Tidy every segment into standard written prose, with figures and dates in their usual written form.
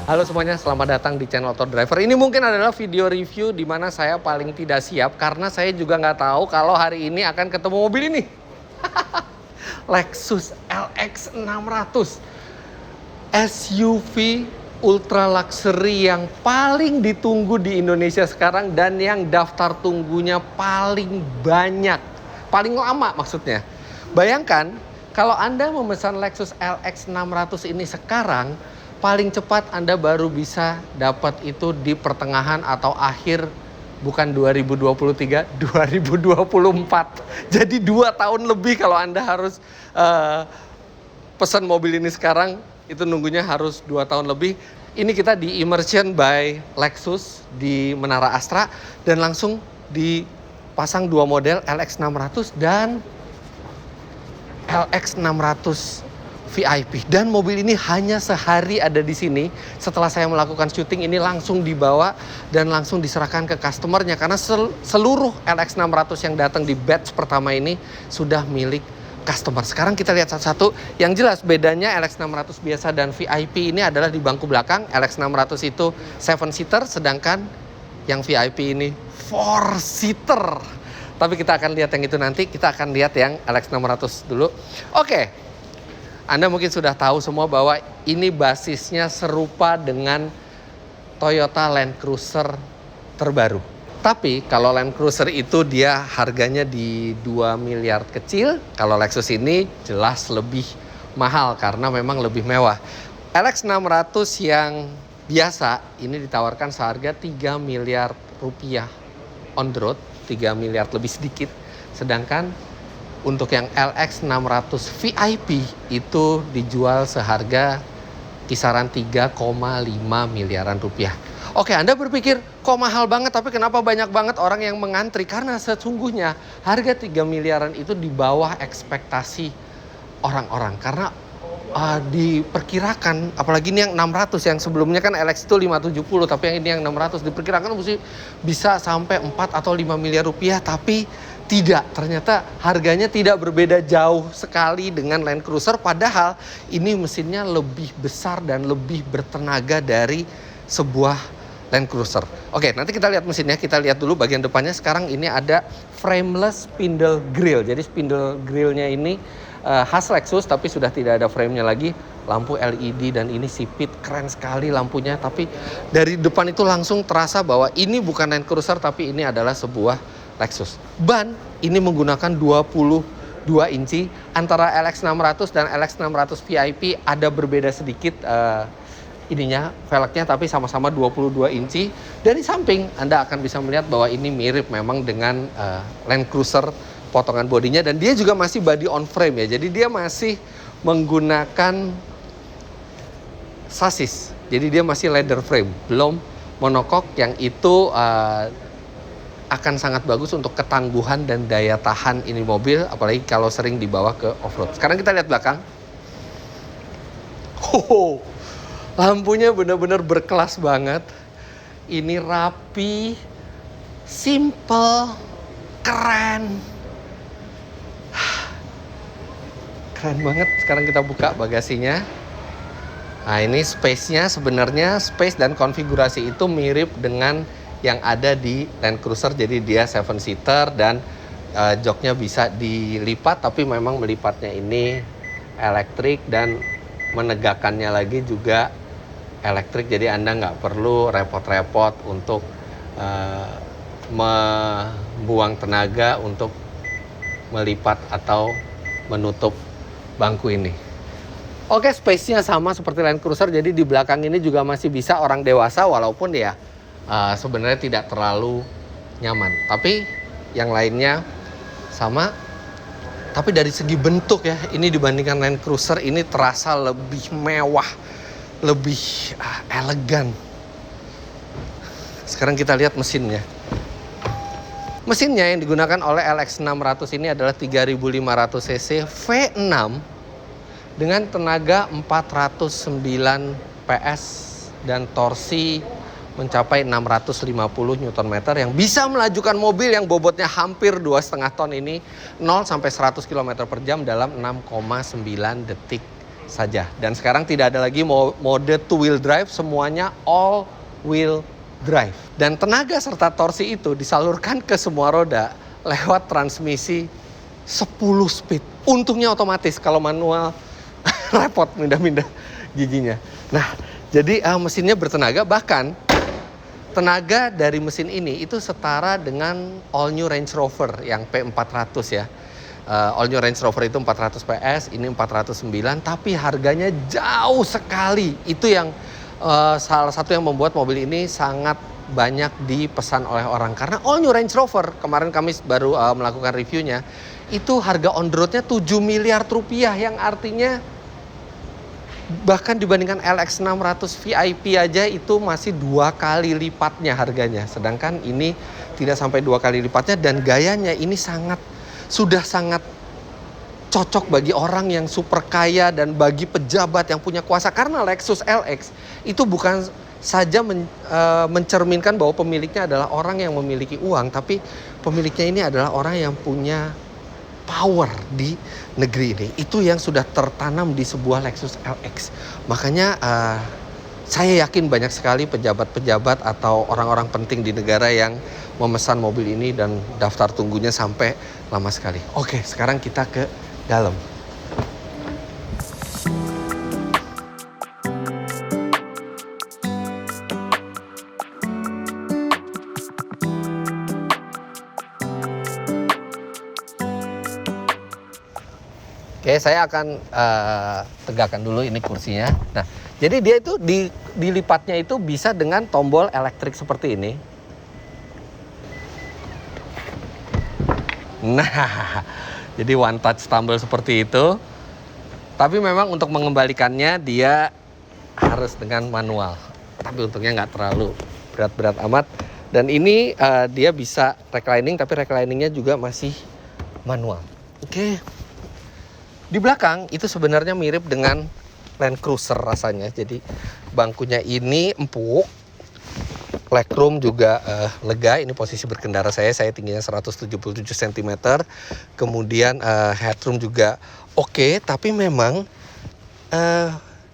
Halo semuanya, selamat datang di channel Auto Driver. Ini mungkin adalah video review di mana saya paling tidak siap karena saya juga nggak tahu kalau hari ini akan ketemu mobil ini. Lexus LX 600 SUV ultra luxury yang paling ditunggu di Indonesia sekarang dan yang daftar tunggunya paling banyak, paling lama maksudnya. Bayangkan kalau Anda memesan Lexus LX 600 ini sekarang, paling cepat Anda baru bisa dapat itu di pertengahan atau akhir, bukan 2023, 2024. Jadi 2 tahun lebih kalau Anda harus pesan mobil ini sekarang, itu nunggunya harus 2 tahun lebih. Ini kita di Immersion by Lexus di Menara Astra dan langsung dipasang 2 model, LX 600 dan LX 600 VIP. Dan mobil ini hanya sehari ada di sini. Setelah saya melakukan syuting ini langsung dibawa dan langsung diserahkan ke customernya karena seluruh LX 600 yang datang di batch pertama ini sudah milik customer. Sekarang kita lihat satu-satu. Yang jelas bedanya LX 600 biasa dan VIP ini adalah di bangku belakang. LX 600 itu 7-seater, sedangkan yang VIP ini 4-seater. Tapi kita akan lihat yang itu nanti. Kita akan lihat yang LX 600 dulu. Oke. Anda mungkin sudah tahu semua bahwa ini basisnya serupa dengan Toyota Land Cruiser terbaru. Tapi kalau Land Cruiser itu dia harganya di 2 miliar kecil. Kalau Lexus ini jelas lebih mahal karena memang lebih mewah. LX 600 yang biasa ini ditawarkan seharga 3 miliar rupiah on the road. 3 miliar lebih sedikit. Sedangkan untuk yang LX 600 VIP itu dijual seharga kisaran 3,5 miliaran rupiah. Oke, Anda berpikir kok mahal banget, tapi kenapa banyak banget orang yang mengantri? Karena sesungguhnya harga 3 miliaran itu di bawah ekspektasi orang-orang. Karena diperkirakan, apalagi ini yang 600, yang sebelumnya kan LX itu 570, tapi yang ini yang 600 diperkirakan mesti bisa sampai 4 atau 5 miliar rupiah, tapi tidak, ternyata harganya tidak berbeda jauh sekali dengan Land Cruiser, padahal ini mesinnya lebih besar dan lebih bertenaga dari sebuah Land Cruiser. Oke, nanti kita lihat mesinnya, kita lihat dulu bagian depannya. Sekarang ini ada frameless spindle grille, jadi spindle grille-nya ini khas Lexus tapi sudah tidak ada frame-nya lagi. Lampu LED dan ini sipit, keren sekali lampunya. Tapi dari depan itu langsung terasa bahwa ini bukan Land Cruiser tapi ini adalah sebuah Lexus. Ban ini menggunakan 22 inci. Antara LX 600 dan LX 600 VIP ada berbeda sedikit ininya, velgnya, tapi sama-sama 22 inci. Dari samping Anda akan bisa melihat bahwa ini mirip memang dengan Land Cruiser potongan bodinya, dan dia juga masih body on frame ya. Jadi dia masih menggunakan sasis. Jadi dia masih leather frame, belum monocoque yang itu akan sangat bagus untuk ketangguhan dan daya tahan ini mobil, apalagi kalau sering dibawa ke off-road. Sekarang kita lihat belakang. Lampunya benar-benar berkelas banget. Ini rapi, simple, keren. Keren banget. Sekarang kita buka bagasinya. Nah, ini space-nya sebenarnya, space dan konfigurasi itu mirip dengan yang ada di Land Cruiser. Jadi dia 7-seater dan joknya bisa dilipat, tapi memang melipatnya ini elektrik dan menegakkannya lagi juga elektrik. Jadi Anda nggak perlu repot-repot untuk membuang tenaga untuk melipat atau menutup bangku ini. Oke, space-nya sama seperti Land Cruiser. Jadi di belakang ini juga masih bisa orang dewasa, walaupun ya sebenarnya tidak terlalu nyaman. Tapi yang lainnya sama. Tapi dari segi bentuk ya, ini dibandingkan Land Cruiser ini terasa lebih mewah, lebih elegan. Sekarang kita lihat mesinnya. Mesinnya yang digunakan oleh LX 600 ini adalah 3500 cc V6 dengan tenaga 409 PS dan torsi mencapai 650 Nm yang bisa melajukan mobil yang bobotnya hampir 2,5 ton ini 0 sampai 100 km per jam dalam 6,9 detik saja. Dan sekarang tidak ada lagi mode two wheel drive, semuanya all wheel drive. Dan tenaga serta torsi itu disalurkan ke semua roda lewat transmisi 10 speed. Untungnya otomatis, kalau manual repot mindah-mindah giginya. Nah, jadi mesinnya bertenaga, bahkan tenaga dari mesin ini itu setara dengan all new Range Rover yang P400 ya. All new Range Rover itu 400 PS, ini 409, tapi harganya jauh sekali. Itu yang salah satu yang membuat mobil ini sangat banyak dipesan oleh orang. Karena all new Range Rover, kemarin kami baru melakukan reviewnya, itu harga on the road-nya 7 miliar rupiah, yang artinya bahkan dibandingkan LX600 VIP aja itu masih 2 kali lipatnya harganya. Sedangkan ini tidak sampai 2 kali lipatnya, dan gayanya ini sudah sangat cocok bagi orang yang super kaya dan bagi pejabat yang punya kuasa. Karena Lexus LX itu bukan saja mencerminkan bahwa pemiliknya adalah orang yang memiliki uang, tapi pemiliknya ini adalah orang yang punya power di negeri ini. Itu yang sudah tertanam di sebuah Lexus LX. Makanya saya yakin banyak sekali pejabat-pejabat atau orang-orang penting di negara yang memesan mobil ini, dan daftar tunggunya sampai lama sekali. Oke, sekarang kita ke dalam. Oke, saya akan tegakkan dulu ini kursinya. Nah, jadi dia itu dilipatnya itu bisa dengan tombol elektrik seperti ini. Nah, jadi one touch tumble seperti itu. Tapi memang untuk mengembalikannya dia harus dengan manual. Tapi untungnya nggak terlalu berat-berat amat. Dan ini dia bisa reclining, tapi recliningnya juga masih manual. Oke. Di belakang itu sebenarnya mirip dengan Land Cruiser rasanya. Jadi bangkunya ini empuk, legroom juga lega. Ini posisi berkendara saya tingginya 177 cm. Kemudian headroom juga oke, tapi memang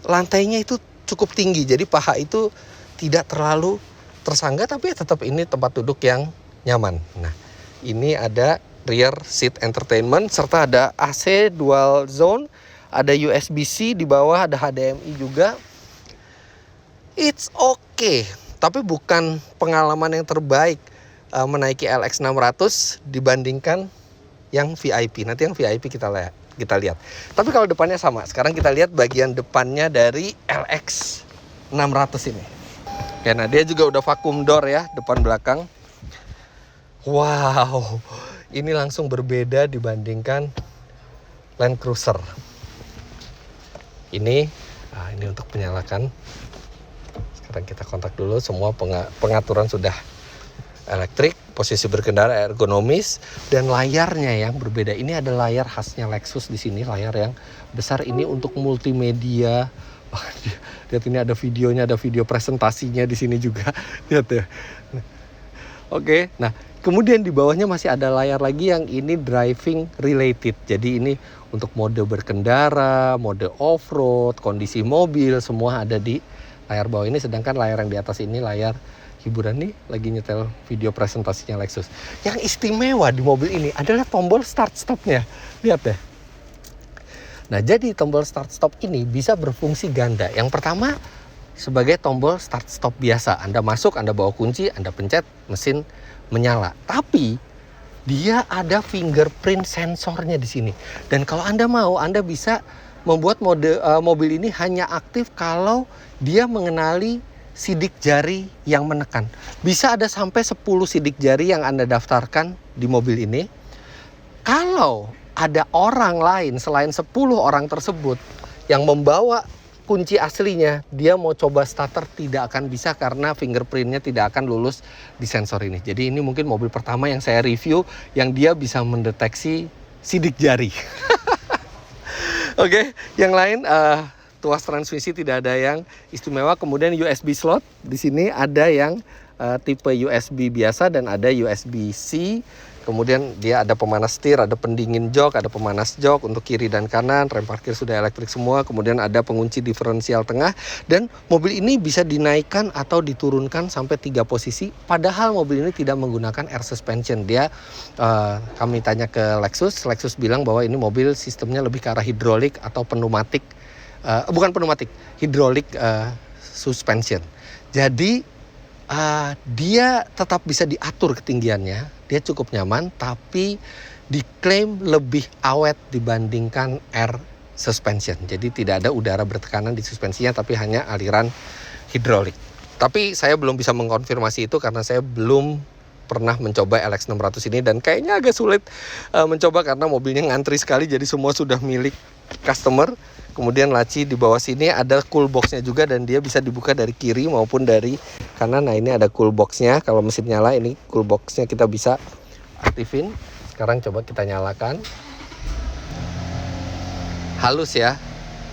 lantainya itu cukup tinggi. Jadi paha itu tidak terlalu tersangga, tapi tetap ini tempat duduk yang nyaman. Nah, ini ada rear seat entertainment, serta ada AC dual zone, ada USB-C di bawah, ada HDMI juga. It's okay, tapi bukan pengalaman yang terbaik menaiki LX600 dibandingkan yang VIP. Nanti yang VIP kita lihat. Tapi kalau depannya sama. Sekarang kita lihat bagian depannya dari LX600 ini. Ya, nah dia juga udah vacuum door ya, depan belakang. Wow, ini langsung berbeda dibandingkan Land Cruiser. Ini untuk menyalakan. Sekarang kita kontak dulu. Semua pengaturan sudah elektrik, posisi berkendara ergonomis, dan layarnya yang berbeda. Ini ada layar khasnya Lexus di sini, layar yang besar ini untuk multimedia. Lihat, ini ada videonya, ada video presentasinya di sini juga. Lihat ya. Oke, nah kemudian di bawahnya masih ada layar lagi yang ini driving related. Jadi ini untuk mode berkendara, mode off-road, kondisi mobil, semua ada di layar bawah ini. Sedangkan layar yang di atas ini layar hiburan nih, lagi nyetel video presentasinya Lexus. Yang istimewa di mobil ini adalah tombol start stopnya. Lihat deh. Nah, jadi tombol start stop ini bisa berfungsi ganda. Yang pertama sebagai tombol start stop biasa. Anda masuk, Anda bawa kunci, Anda pencet, mesin menyala. Tapi dia ada fingerprint sensornya di sini. Dan kalau Anda mau, Anda bisa membuat mobil ini hanya aktif kalau dia mengenali sidik jari yang menekan. Bisa ada sampai 10 sidik jari yang Anda daftarkan di mobil ini. Kalau ada orang lain selain 10 orang tersebut yang membawa kunci aslinya, dia mau coba starter tidak akan bisa karena fingerprintnya tidak akan lulus di sensor ini. Jadi ini mungkin mobil pertama yang saya review yang dia bisa mendeteksi sidik jari. Oke, yang lain tuas transmisi tidak ada yang istimewa. Kemudian USB slot di sini ada yang tipe USB biasa dan ada USB-C Kemudian dia ada pemanas setir, ada pendingin jok, ada pemanas jok untuk kiri dan kanan, rem parkir sudah elektrik semua, kemudian ada pengunci diferensial tengah, dan mobil ini bisa dinaikkan atau diturunkan sampai 3 posisi, padahal mobil ini tidak menggunakan air suspension. Kami tanya ke Lexus bilang bahwa ini mobil sistemnya lebih ke arah hidrolik atau pneumatik, bukan pneumatik, hidrolik suspension. Jadi dia tetap bisa diatur ketinggiannya, dia cukup nyaman, tapi diklaim lebih awet dibandingkan air suspension. Jadi tidak ada udara bertekanan di suspensinya, tapi hanya aliran hidrolik. Tapi saya belum bisa mengkonfirmasi itu karena saya belum pernah mencoba LX600 ini, dan kayaknya agak sulit mencoba karena mobilnya ngantri sekali, jadi semua sudah milik customer. Kemudian laci di bawah sini ada cool boxnya juga, dan dia bisa dibuka dari kiri maupun dari kanan. Nah, ini ada cool boxnya. Kalau mesin nyala, ini cool boxnya kita bisa aktifin. Sekarang coba kita nyalakan. Halus ya,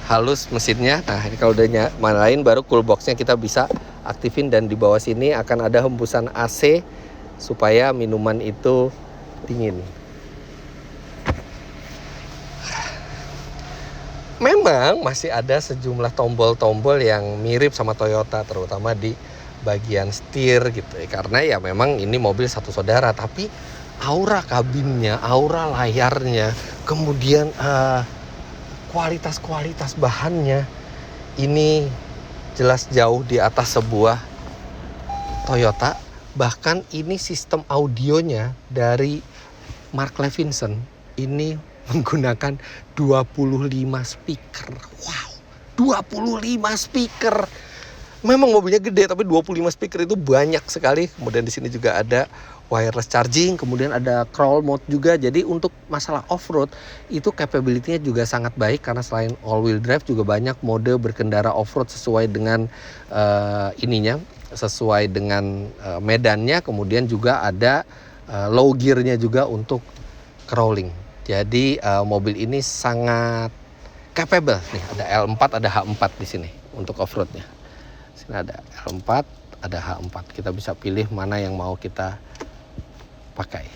halus mesinnya. Nah, ini kalau udah nyalain baru cool boxnya kita bisa aktifin, dan di bawah sini akan ada hembusan AC supaya minuman itu dingin. Memang masih ada sejumlah tombol-tombol yang mirip sama Toyota, terutama di bagian setir gitu ya. Karena ya memang ini mobil satu saudara, tapi aura kabinnya, aura layarnya, kemudian kualitas bahannya ini jelas jauh di atas sebuah Toyota. Bahkan ini sistem audionya dari Mark Levinson ini menggunakan 25 speaker. Wow, 25 speaker. Memang mobilnya gede, tapi 25 speaker itu banyak sekali. Kemudian di sini juga ada wireless charging, kemudian ada crawl mode juga. Jadi untuk masalah off-road itu capability-nya juga sangat baik, karena selain all-wheel drive juga banyak mode berkendara off-road sesuai dengan sesuai dengan medannya. Kemudian juga ada low gear-nya juga untuk crawling. Jadi mobil ini sangat capable. Nih ada L4, ada H4 di sini untuk off-roadnya. Sini ada L4, ada H4. Kita bisa pilih mana yang mau kita pakai.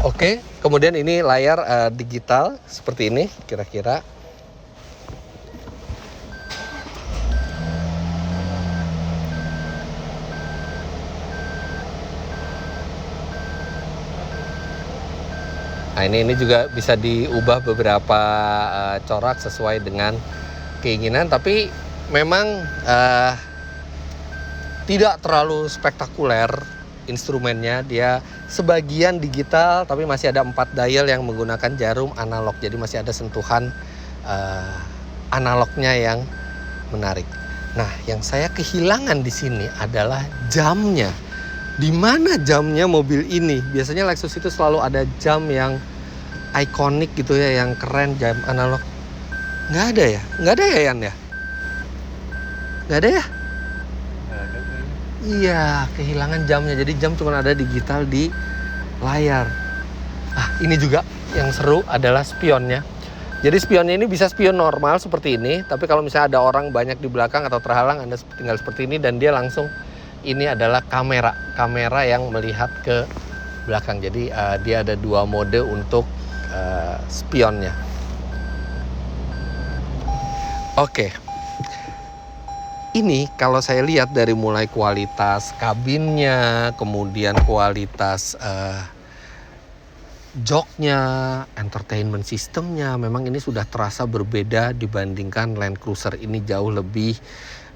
Oke, kemudian ini layar digital seperti ini kira-kira. Nah, ini juga bisa diubah beberapa corak sesuai dengan keinginan, tapi memang tidak terlalu spektakuler instrumennya. Dia sebagian digital, tapi masih ada 4 dial yang menggunakan jarum analog. Jadi masih ada sentuhan analognya yang menarik. Nah, yang saya kehilangan di sini adalah jamnya. Di mana jamnya mobil ini? Biasanya Lexus itu selalu ada jam yang ikonik gitu ya, yang keren, jam analog. Nggak ada ya? Nggak ada ya, Yan ya? Nggak ada ya? Iya, kehilangan jamnya. Jadi jam cuma ada digital di layar. Ini juga yang seru adalah spionnya. Jadi spionnya ini bisa spion normal seperti ini, tapi kalau misalnya ada orang banyak di belakang atau terhalang, Anda tinggal seperti ini dan dia langsung, ini adalah kamera yang melihat ke belakang. Jadi dia ada 2 mode untuk spionnya. Oke. Ini kalau saya lihat dari mulai kualitas kabinnya, kemudian kualitas joknya, entertainment systemnya, memang ini sudah terasa berbeda dibandingkan Land Cruiser. Ini jauh lebih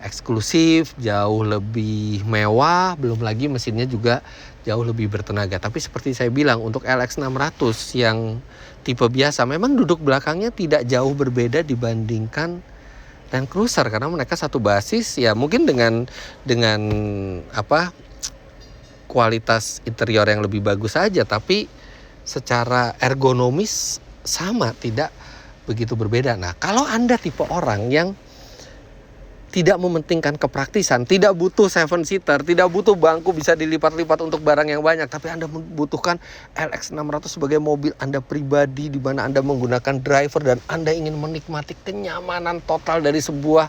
eksklusif, jauh lebih mewah, belum lagi mesinnya juga jauh lebih bertenaga. Tapi seperti saya bilang, untuk LX600 yang tipe biasa, memang duduk belakangnya tidak jauh berbeda dibandingkan Land Cruiser, karena mereka satu basis ya, mungkin dengan kualitas interior yang lebih bagus saja, tapi secara ergonomis sama, tidak begitu berbeda. Nah, kalau Anda tipe orang yang tidak mementingkan kepraktisan, tidak butuh 7-seater, tidak butuh bangku bisa dilipat-lipat untuk barang yang banyak, tapi Anda membutuhkan LX600 sebagai mobil Anda pribadi, di mana Anda menggunakan driver dan Anda ingin menikmati kenyamanan total dari sebuah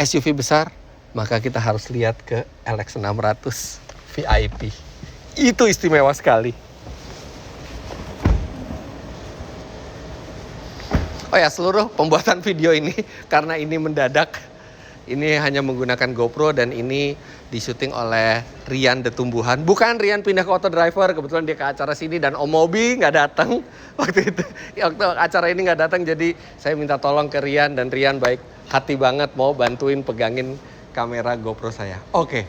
SUV besar, maka kita harus lihat ke LX600 VIP. Itu istimewa sekali. Oh ya, seluruh pembuatan video ini karena ini mendadak, ini hanya menggunakan GoPro dan ini disyuting oleh Rian The Tumbuhan. Bukan Rian pindah ke Auto Driver, kebetulan dia ke acara sini dan Om Mobi nggak datang waktu itu. Waktu acara ini nggak datang, jadi saya minta tolong ke Rian dan Rian baik hati banget mau bantuin pegangin kamera GoPro saya. Oke,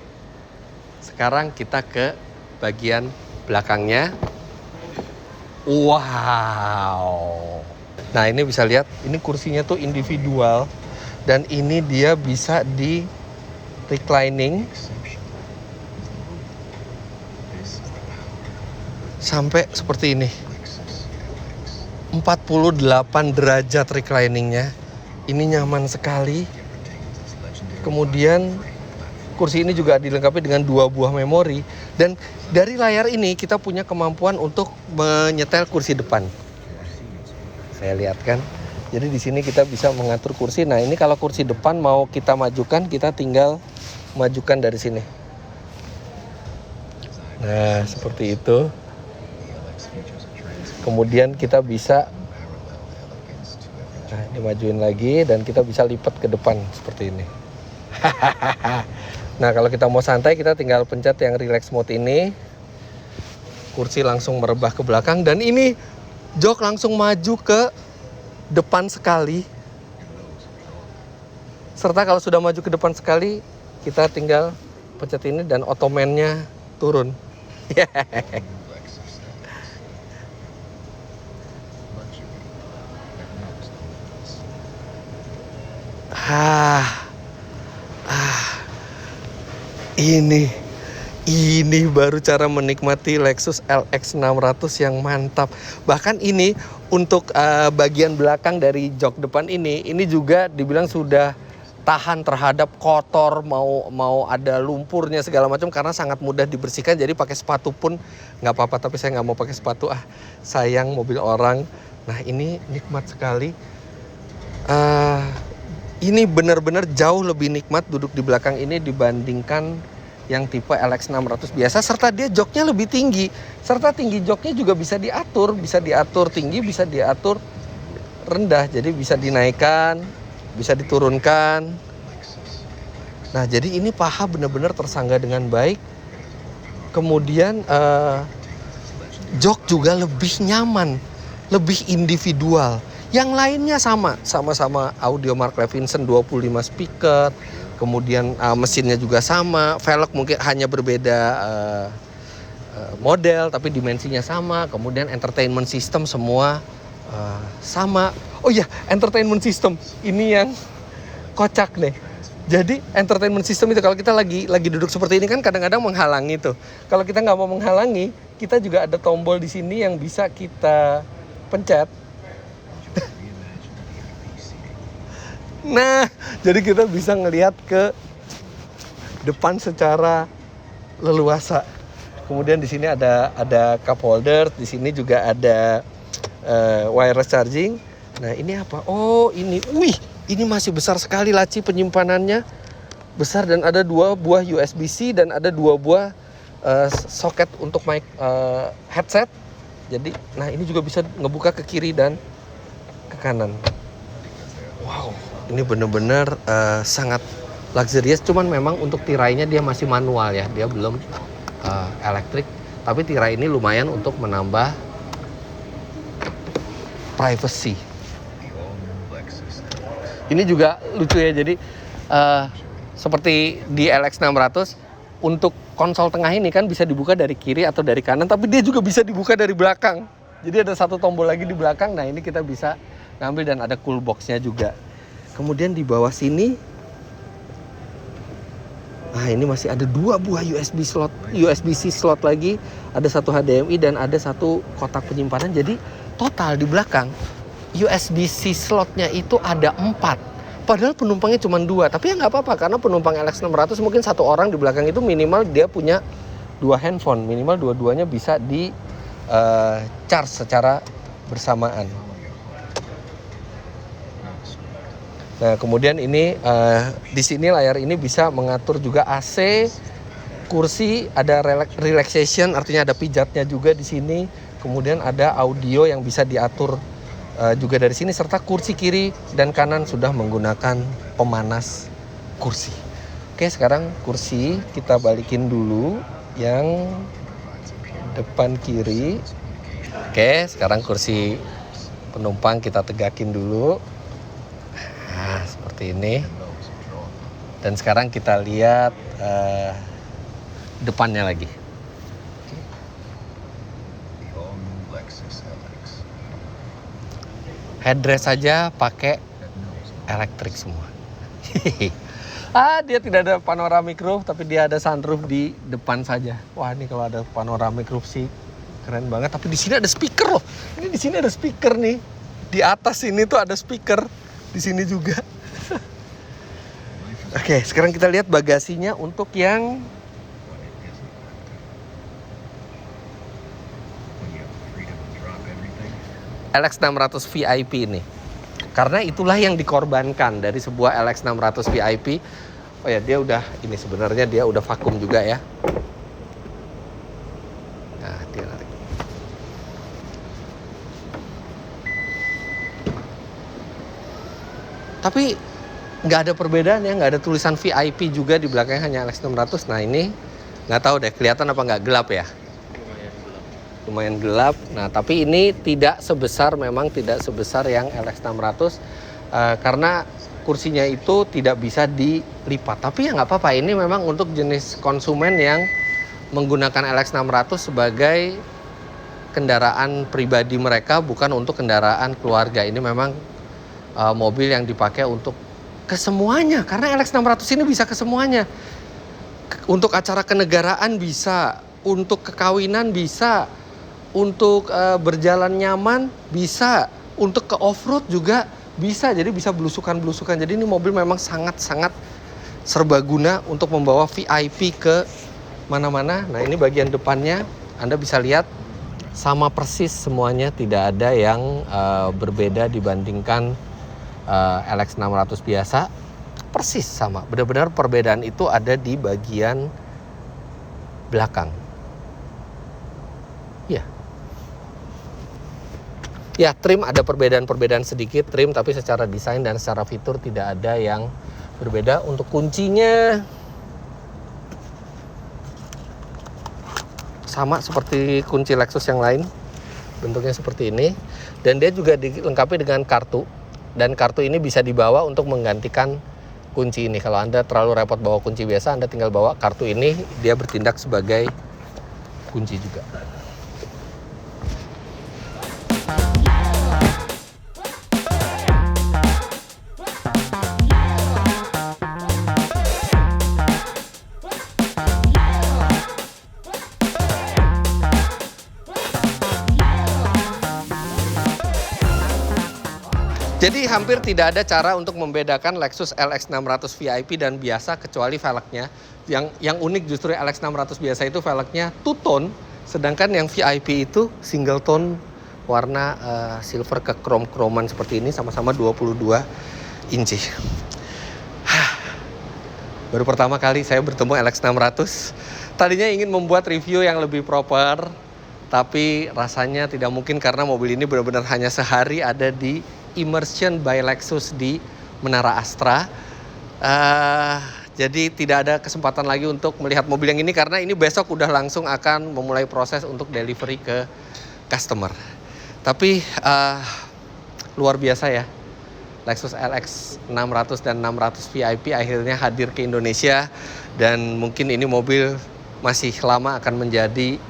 sekarang kita ke bagian belakangnya. Wow. Nah ini bisa lihat, ini kursinya tuh individual dan ini dia bisa di reclining sampai seperti ini. 48 derajat recliningnya. Ini nyaman sekali. Kemudian kursi ini juga dilengkapi dengan 2 buah memori dan dari layar ini kita punya kemampuan untuk menyetel kursi depan. Saya lihat kan. Jadi di sini kita bisa mengatur kursi. Nah, ini kalau kursi depan mau kita majukan, kita tinggal majukan dari sini. Nah, seperti itu. Kemudian kita bisa dimajuin lagi dan kita bisa lipat ke depan seperti ini. Nah, kalau kita mau santai kita tinggal pencet yang relax mode ini. Kursi langsung merebah ke belakang dan ini jok langsung maju ke depan sekali. Serta kalau sudah maju ke depan sekali, kita tinggal pencet ini dan ottoman-nya turun. Ini baru cara menikmati Lexus LX600 yang mantap. Bahkan ini untuk bagian belakang dari jok depan ini juga dibilang sudah tahan terhadap kotor, mau ada lumpurnya segala macam karena sangat mudah dibersihkan. Jadi pakai sepatu pun nggak apa-apa. Tapi saya nggak mau pakai sepatu, sayang mobil orang. Nah ini nikmat sekali. Ini benar-benar jauh lebih nikmat duduk di belakang ini dibandingkan yang tipe LX600 biasa, serta dia joknya lebih tinggi. Serta tinggi joknya juga bisa diatur tinggi, bisa diatur rendah. Jadi bisa dinaikkan, bisa diturunkan. Nah, jadi ini paha benar-benar tersangga dengan baik. Kemudian jok juga lebih nyaman, lebih individual. Yang lainnya sama-sama Audiomark Levinson 25 speaker. Kemudian mesinnya juga sama, velg mungkin hanya berbeda model tapi dimensinya sama. Kemudian entertainment system semua sama. Oh iya, entertainment system ini yang kocak nih. Jadi entertainment system itu kalau kita lagi duduk seperti ini kan kadang-kadang menghalangi tuh. Kalau kita nggak mau menghalangi, kita juga ada tombol di sini yang bisa kita pencet. Nah, jadi kita bisa ngelihat ke depan secara leluasa. Kemudian di sini ada cup holder, di sini juga ada wireless charging. Nah, ini apa? Oh, ini. Wih, ini masih besar sekali laci penyimpanannya. Besar dan ada 2 buah USB-C dan ada 2 buah soket untuk mic headset. Jadi, nah ini juga bisa ngebuka ke kiri dan ke kanan. Wow. Ini benar-benar sangat luxurious, cuman memang untuk tirainya dia masih manual ya, dia belum elektrik. Tapi tirai ini lumayan untuk menambah privacy. Ini juga lucu ya, jadi seperti di LX600 untuk konsol tengah ini kan bisa dibuka dari kiri atau dari kanan, tapi dia juga bisa dibuka dari belakang. Jadi ada 1 tombol lagi di belakang, nah ini kita bisa ngambil dan ada cool box-nya juga. Kemudian di bawah sini, nah ini masih ada 2 buah USB-C slot lagi, ada 1 HDMI dan ada 1 kotak penyimpanan. Jadi total di belakang USB-C slotnya itu ada 4. Padahal penumpangnya cuma 2, tapi ya nggak apa-apa karena penumpang LX600 mungkin 1 orang di belakang itu minimal dia punya 2 handphone, minimal dua-duanya bisa di charge secara bersamaan. Nah, kemudian ini di sini layar ini bisa mengatur juga AC, kursi, ada relaxation, artinya ada pijatnya juga di sini. Kemudian ada audio yang bisa diatur juga dari sini, serta kursi kiri dan kanan sudah menggunakan pemanas kursi. Oke, sekarang kursi kita balikin dulu yang depan kiri. Oke, sekarang kursi penumpang kita tegakin dulu. Nah, seperti ini. Dan sekarang kita lihat depannya lagi. Headrest saja pakai elektrik semua. Dia tidak ada panoramic roof, tapi dia ada sunroof di depan saja. Wah, ini kalau ada panoramic roof sih keren banget. Tapi di sini ada speaker loh. Ini di sini ada speaker nih. Di atas sini tuh ada speaker. Di sini juga. Oke, sekarang kita lihat bagasinya untuk yang LX600 VIP ini. Karena itulah yang dikorbankan dari sebuah LX600 VIP. Oh ya, dia udah ini sebenarnya dia udah vakum juga ya. Nah, dia narik. Tapi nggak ada perbedaan ya, nggak ada tulisan VIP juga di belakangnya, hanya LX600. Nah, ini nggak tahu deh kelihatan apa nggak gelap ya. Lumayan gelap. Nah, tapi ini tidak sebesar yang LX600 karena kursinya itu tidak bisa dilipat. Tapi ya nggak apa-apa, ini memang untuk jenis konsumen yang menggunakan LX600 sebagai kendaraan pribadi mereka, bukan untuk kendaraan keluarga. Ini memang mobil yang dipakai untuk kesemuanya, karena LX600 ini bisa kesemuanya. Untuk acara kenegaraan bisa, untuk kekawinan bisa, untuk berjalan nyaman bisa, untuk ke off-road juga bisa. Jadi bisa belusukan-belusukan. Jadi ini mobil memang sangat-sangat serbaguna untuk membawa VIP ke mana-mana. Nah, ini bagian depannya Anda bisa lihat sama persis semuanya, tidak ada yang berbeda dibandingkan LX600 biasa. Persis sama, benar-benar perbedaan itu ada di bagian belakang. Ya, trim ada perbedaan sedikit trim, tapi secara desain dan secara fitur tidak ada yang berbeda. Untuk kuncinya sama seperti kunci Lexus yang lain, bentuknya seperti ini, dan dia juga dilengkapi dengan kartu, dan kartu ini bisa dibawa untuk menggantikan kunci ini. Kalau Anda terlalu repot bawa kunci biasa, Anda tinggal bawa kartu ini, dia bertindak sebagai kunci juga. Jadi hampir tidak ada cara untuk membedakan Lexus LX600 VIP dan biasa kecuali velgnya. Yang unik justru LX600 biasa itu velgnya two tone, sedangkan yang VIP itu single tone warna silver ke krom-kroman seperti ini, sama-sama 22 inci. Baru pertama kali saya bertemu LX600. Tadinya ingin membuat review yang lebih proper, tapi rasanya tidak mungkin karena mobil ini benar-benar hanya sehari ada di Immersion by Lexus di Menara Astra. Jadi tidak ada kesempatan lagi untuk melihat mobil yang ini karena ini besok udah langsung akan memulai proses untuk delivery ke customer. Tapi luar biasa ya, Lexus LX 600 dan 600 VIP akhirnya hadir ke Indonesia, dan mungkin ini mobil masih lama akan menjadi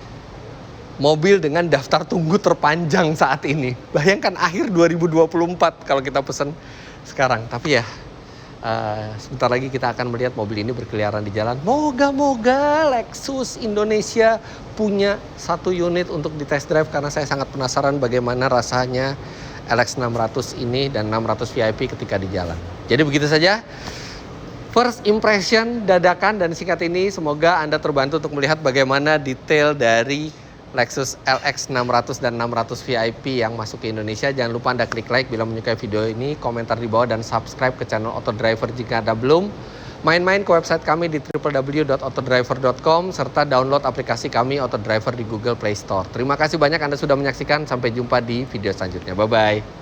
mobil dengan daftar tunggu terpanjang saat ini. Bayangkan akhir 2024 kalau kita pesan sekarang. Tapi ya, sebentar lagi kita akan melihat mobil ini berkeliaran di jalan. Moga-moga Lexus Indonesia punya satu unit untuk di test drive, karena saya sangat penasaran bagaimana rasanya LX600 ini dan 600 VIP ketika di jalan. Jadi begitu saja first impression dadakan dan singkat ini. Semoga Anda terbantu untuk melihat bagaimana detail dari Lexus LX 600 dan 600 VIP yang masuk ke Indonesia. Jangan lupa Anda klik like bila menyukai video ini, komentar di bawah, dan subscribe ke channel Autodriver jika Anda belum. Main-main ke website kami di www.autodriver.com serta download aplikasi kami Autodriver di Google Play Store. Terima kasih banyak Anda sudah menyaksikan. Sampai jumpa di video selanjutnya. Bye-bye.